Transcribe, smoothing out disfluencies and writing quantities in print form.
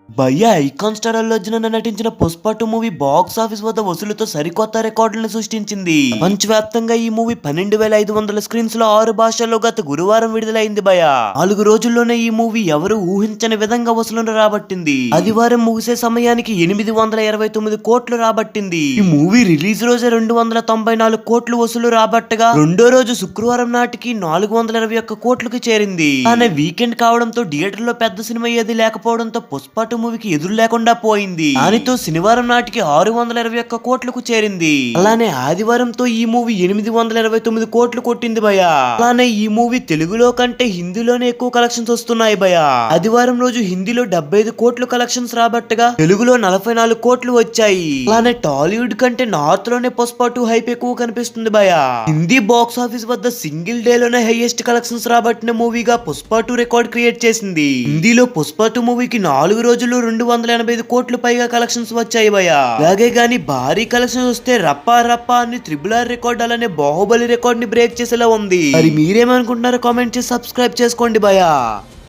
భయ్యా icon star Allu Arjun నటించిన Pushpa 2 movie box office వద్ద వసూలుతో సరికొత్త రికార్డులను సృష్టించింది. ప్రపంచవ్యాప్తంగా ఈ మూవీ 12,500 స్క్రీన్స్ లో 6 భాషల్లో గత గురువారం విడుదలైంది భయ్యా. 4 రోజుల్లోనే ఈ మూవీ ఎవరు ఊహించని విధంగా వసూలును రాబట్టింది. ఆదివారం ముగిసే సమయానికి 829 కోట్లు రాబట్టింది. ఈ మూవీ రిలీజ్ రోజే 294 కోట్లు వసూలు రాబట్టగా రెండో రోజు శుక్రవారం నాటికి 421 కోట్లకు చేరింది. కానీ వీకెండ్ కావడంతో థియేటర్ లో పెద్ద సినిమా ఏది లేకపోవడంతో పుష్ప 2 మూవీకి ఎదురు లేకుండా పోయింది. దానితో శనివారం నాటికి 621 కోట్లకు చేరింది. అలానే ఆదివారంతో ఈ మూవీ 829 కోట్లు కొట్టింది భయ్యా. అలానే ఈ మూవీ తెలుగులో కంటే హిందీలోనే ఎక్కువ కలెక్షన్స్ వస్తున్నాయి భయ్యా. ఆదివారం రోజు హిందీలో 75 కోట్లు కలెక్షన్స్ రాబట్టగా తెలుగులో 44 కోట్లు వచ్చాయి. అలానే టాలీవుడ్ కంటే నార్త్ లోనే పుష్ప 2 హైప్ ఎక్కువ కనిపిస్తుంది భయ్యా. హిందీ బాక్స్ ఆఫీస్ వద్ద సింగిల్ డే లోనే హైయెస్ట్ కలెక్షన్స్ రాబట్టిన మూవీగా పుష్ప 2 రికార్డ్ క్రియేట్ చేసింది. హిందీలో పుష్ప 2 మూవీకి 4 రోజుల్లో 285 కోట్లు పైగా కలెక్షన్స్ వచ్చాయి భయ్యా. అలాగే గానీ భారీ కలెక్షన్స్ వస్తే రప్పా రప్పా అని RRR రికార్డ్ అలానే బాహుబలి రికార్డ్ ని బ్రేక్ చేసేలా ఉంది. మరి మీరేమనుకుంటున్నారో కామెంట్ చేసి సబ్స్క్రైబ్ చేసుకోండి భయ్యా.